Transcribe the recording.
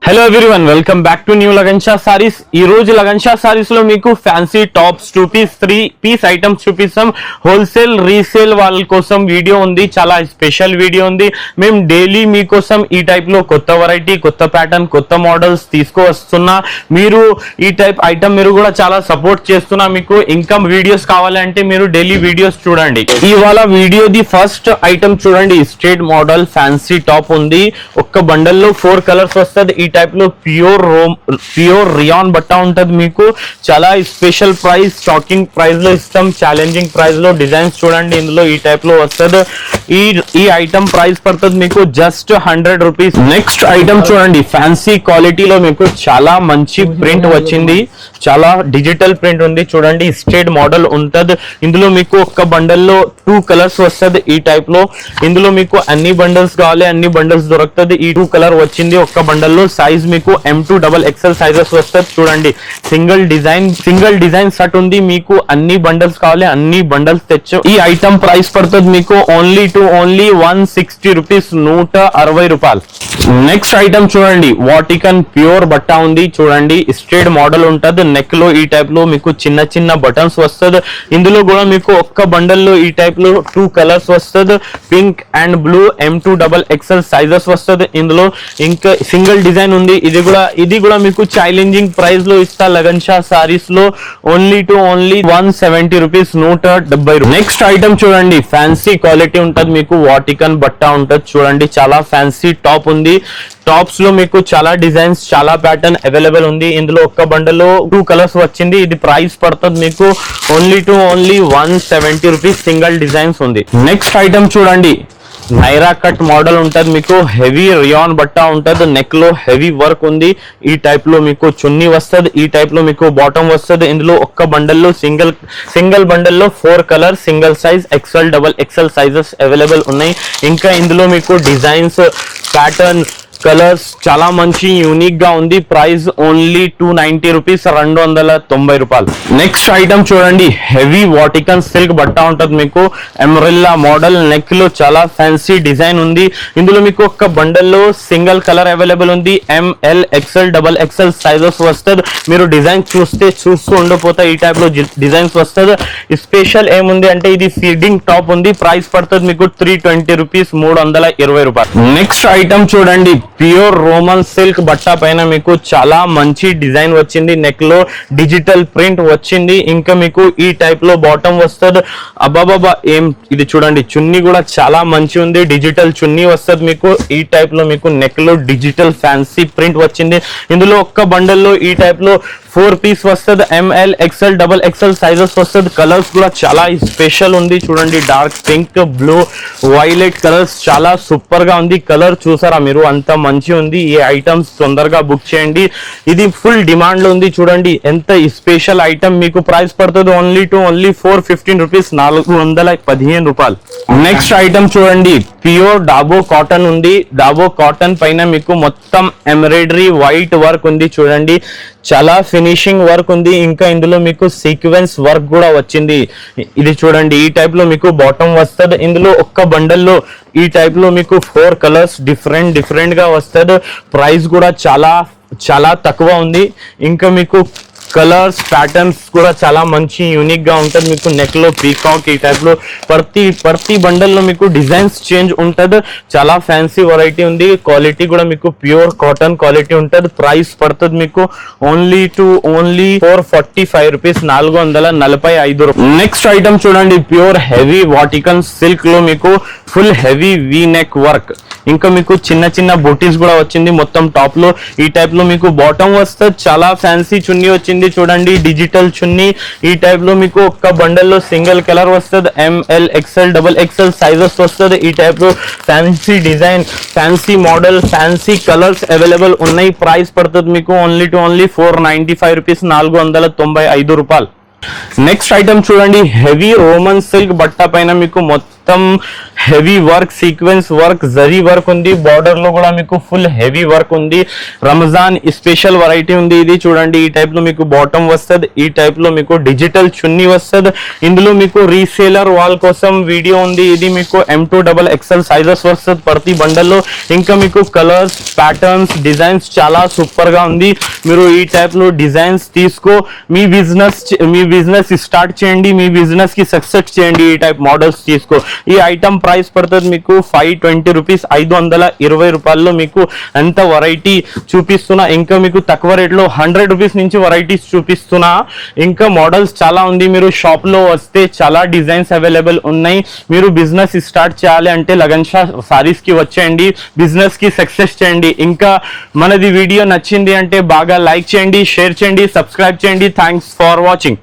Hello everyone, welcome back to new Lagan Shah saris. ఈ రోజు లగన్ షా సారీస్ లో మీకు fancy tops 2 piece 3 piece items చూపిస్తాం. హోల్సేల్ రీసేల్ వాళ్ళ కోసం వీడియో ఉంది, చాలా స్పెషల్ వీడియో ఉంది. మేము డైలీ మీకోసం ఈ టైప్ లో కొత్త వెరైటీ, కొత్త ప్యాటర్న్, కొత్త మోడల్స్ తీసుకువస్తున్నా. మీరు ఈ టైప్ ఐటమ్ మీరు కూడా చాలా సపోర్ట్ చేస్తున్నా. మీకు ఇన్కమ్ వీడియోస్ కావాలంటే మీరు డైలీ వీడియోస్ చూడండి. ఇవాళ వీడియోది ఫస్ట్ ఐటమ్ చూడండి. స్ట్రేట్ మోడల్ ఫ్యాన్సీ టాప్ ఉంది. ఒక్క బండల్ లో 4 కలర్స్ వస్తుంది. ఈ టైప్ లో ప్యూర్ రియాన్ బట్ట ఉంటది. మీకు చాలా స్పెషల్ ప్రైస్, షాకింగ్ ప్రైస్ లో ఇస్తాం. ఛాలెంజింగ్ ప్రైస్ లో డిజైన్స్ చూడండి. ఇందులో ఈ టైప్ లో వస్తుంది. ఈ ఐటమ్ ప్రైస్ పడుతుంది మీకు జస్ట్ 100 రూపీస్. నెక్స్ట్ ఐటమ్ చూడండి. ఫ్యాన్సీ క్వాలిటీలో మీకు చాలా మంచి ప్రింట్ వచ్చింది. చాలా డిజిటల్ ప్రింట్ ఉంది చూడండి. స్ట్రేట్ మోడల్ ఉంటది. ఇందులో మీకు ఒక్క బండల్ లో 2 కలర్స్ వస్తుంది. ఈ టైప్ లో ఇందులో మీకు అన్ని బండల్స్ కావాలి, అన్ని బండల్స్ దొరుకుతుంది. ఈ 2 కలర్ వచ్చింది ఒక్క బండల్ లో. సైజ్ మీకు M2 XXL సైజెస్ వస్తుంది చూడండి. సింగిల్ డిజైన్ సెట్ ఉంది. మీకు అన్ని బండల్స్ కావాలి, అన్ని బండల్స్ తెచ్చు. ఈ ఐటమ్ ప్రైస్ పడుతుంది మీకు ఓన్లీ 160 రూపీస్, 160 రూపాయలు. నెక్స్ట్ ఐటమ్ చూడండి. వాటికన్ ప్యూర్ బట్ట ఉంది చూడండి. స్ట్రేట్ మోడల్ ఉంటది. నెక్ లో ఈ టైప్ లో మీకు చిన్న చిన్న బటన్స్ వస్తుంది. ఇందులో కూడా మీకు ఒక్క బండల్ లో ఈ టైప్ లో 2 కలర్స్ వస్తుంది. Pink and blue M2 XXL sizes వస్తుంది. ఇందులో ఇంకా సింగిల్ డిజైన్ ఉంది. ఇది కూడా మీకు ఛాలెంజింగ్ ప్రైస్ లో ఇస్తా లగన్ షా సారీస్ లో ఓన్లీ 170 రూపీస్, 170. నెక్స్ట్ ఐటమ్ చూడండి. ఫ్యాన్సీ క్వాలిటీ ఉంటది. మీకు వాటికన్ బట్ట ఉంటది చూడండి. చాలా ఫ్యాన్సీ టాప్ ఉంది. టాప్స్ లో మీకు చాలా డిజైన్స్, చాలా ప్యాటర్న్ అవైలబుల్ ఉంది. ఇందులో ఒక్క బండల్ లో 2 కలర్స్ వచ్చింది. ఇది ప్రైస్ పడుతుంది మీకు ఓన్లీ 170 రూపీస్. సింగిల్ డిజైన్స్ ఉంది. నెక్స్ట్ ఐటమ్ చూడండి. నైరా కట్ మోడల్ ఉంటది. మీకు హెవీ రియాన్ బట్ట ఉంటది. నెక్ లో హెవీ వర్క్ ఉంది. ఈ టైప్ లో మీకు చున్నీ వస్తుంది. ఈ టైప్ లో మీకు బాటమ్ వస్తుంది. ఇందులో ఒక్క బండల్ లో సింగిల్ బండల్ లో 4 colour, single size XL, XXL sizes available ఉన్నాయి. ఇంకా ఇందులో మీకు డిజైన్స్, ప్యాటర్న్, కలర్స్ చాలా మంచి యూనిక్ గా ఉంది. ప్రైస్ ఓన్లీ 290 రూపీస్, 290 రూపాయలు. నెక్స్ట్ ఐటమ్ చూడండి. హెవీ వాటికన్ సిల్క్ బట్ట ఉంటది. మీకు ఎమ్రెల్లా మోడల్. నెక్ లో చాలా ఫ్యాన్సీ డిజైన్ ఉంది. ఇందులో మీకు ఒక్క బండల్ లో సింగిల్ కలర్ అవైలబుల్ ఉంది. ML, XL, XXL సైజెస్ వస్తుంది. మీరు డిజైన్ చూస్తూ ఉండిపోతే ఈ టైప్ లో డిజైన్స్ వస్తుంది. స్పెషల్ ఏముంది అంటే ఇది ఫీడింగ్ టాప్ ఉంది. ప్రైస్ పడుతుంది మీకు 320 రూపీస్, 320 రూపాయలు. నెక్స్ట్ ఐటమ్ చూడండి. ప్యూర్ రోమన్ సిల్క్ బట్ట పైన మీకు చాలా మంచి డిజైన్ వచ్చింది. నెక్ లో డిజిటల్ ప్రింట్ వచ్చింది. ఇంకా మీకు ఈ టైప్ లో బాటమ్ వస్తుంది. అబ్బాబాబా ఇది చూడండి. చున్నీ కూడా చాలా మంచి ఉంది. డిజిటల్ చున్నీ వస్తుంది మీకు. ఈ టైప్ లో మీకు నెక్ లో డిజిటల్ ఫ్యాన్సీ ప్రింట్ వచ్చింది. ఇందులో ఒక్క బండల్ లో ఈ టైప్ లో 4 పీస్ వస్తుంది. ML, XL, XXL సైజెస్ వస్తుంది. కలర్స్ కూడా చాలా స్పెషల్ ఉంది చూడండి. Dark pink, blue, violet colours చాలా సూపర్ గా ఉంది. కలర్ చూసారా మీరు, అంత మంచి ఉంది. ఈ ఐటమ్స్ తొందరగా బుక్ చేయండి. ఇది ఫుల్ డిమాండ్ లో ఉంది చూడండి. ఎంత స్పెషల్ ఐటమ్. మీకు ప్రైస్ పడుతుంది ఓన్లీ 415 రూపీస్, 415 రూపాయలు. నెక్స్ట్ ఐటమ్ చూడండి. ప్యూర్ డాబో కాటన్ ఉంది. డాబో కాటన్ పైన మీకు మొత్తం ఎంబ్రాయిడరీ వైట్ వర్క్ ఉంది చూడండి. చాలా ఫినిషింగ్ వర్క్ ఉంది. ఇంకా ఇందులో మీకు సీక్వెన్స్ వర్క్ కూడా వచ్చింది. ఇది చూడండి. ఈ టైప్ లో మీకు బాటమ్ వస్తుంది. ఇందులో ఒక్క బండల్ లో ఈ టైప్ లో మీకు 4 కలర్స్ డిఫరెంట్ గా వస్తుంది. ప్రైస్ కూడా చాలా తక్కువ ఉంది. ఇంకా మీకు కలర్స్, ప్యాటర్న్స్ కూడా చాలా మంచి యూనిక్ గా ఉంటుంది. మీకు నెక్ లో పీకాక్, ఈ టైప్ లో ప్రతి బండల్ లో మీకు డిజైన్స్ చేంజ్ ఉంటది. చాలా ఫ్యాన్సీ వెరైటీ ఉంది. క్వాలిటీ కూడా మీకు ప్యూర్ కాటన్ క్వాలిటీ ఉంటది. ప్రైస్ పడుతుంది మీకు ఓన్లీ 445 రూపీస్, 445 రూపాయలు. నెక్స్ట్ ఐటమ్ చూడండి. ప్యూర్ హెవీ వాటికన్ సిల్క్ లో మీకు full heavy V neck work. ఇంకా మీకు చిన్న బూటీస్ కూడా వచ్చింది మొత్తం టాప్ లో. ఈ టైప్ లో మీకు బాటమ్ వస్తుంది. చాలా ఫ్యాన్సీ చున్నీ వచ్చింది చూడండి. డిజిటల్ చున్నీ. ఈ టైప్ లో మీకు ఒక్క బండల్ లో సింగిల్ కలర్ వస్తుంది. ML, XL, XXL సైజెస్ వస్తుంది. ఈ టైప్ లో fancy design, fancy model, fancy colours available ఉన్నాయి. ప్రైస్ పడుతుంది మీకు ఓన్లీ 495 రూపీస్, 495 రూపాయలు. నెక్స్ట్ ఐటమ్ చూడండి. హెవీ రోమన్ సిల్క్ బట్ట పైన మీకు మొత్తం heavy work, sequence work, zari work ఉంది. బార్డర్ లో కూడా మీకు ఫుల్ హెవీ వర్క్ ఉంది. రంజాన్ స్పెషల్ వెరైటీ ఉంది ఇది. చూడండి ఈ టైప్ లో మీకు బాటమ్ వస్తుంది, ఈ టైప్ లో మీకు డిజిటల్ చున్నీ వస్తుంది. ఇందులో మీకు రీసేలర్ వాల్ కోసం వీడియో ఉంది. ఇది మీకు M2XXL సైజెస్ వస్తుంది ప్రతి బండల్ లో. ఇంకా మీకు కలర్స్, ప్యాటర్న్స్, డిజైన్స్ చాలా సూపర్ గా ఉంది. మీరు ఈ టైప్ లో డిజైన్స్ తీసుకో, మీ బిజినెస్ స్టార్ట్ చేయండి, మీ బిజినెస్ కి సక్సెస్ చేయండి. ఈ టైప్ మోడల్స్ తీసుకో. ఈ ఐటమ్ ప్రైస్ పడుతుంది మీకు 520 రూపీస్, 520 రూపాయల్లో మీకు ఎంత వెరైటీ చూపిస్తున్నా. ఇంకా మీకు తక్కువ రేట్లో 100 రూపీస్ నుంచి వెరైటీస్ చూపిస్తున్నా. ఇంకా మోడల్స్ చాలా ఉంది. మీరు షాప్ లో వస్తే చాలా డిజైన్స్ అవైలబుల్ ఉన్నాయి. మీరు బిజినెస్ స్టార్ట్ చేయాలి అంటే లగన్ షా సారీస్ కి వచ్చేయండి, బిజినెస్ కి సక్సెస్ చేయండి. ఇంకా మనది వీడియో నచ్చింది అంటే బాగా లైక్ చేయండి, షేర్ చేయండి, సబ్స్క్రైబ్ చేయండి. Thanks for watching.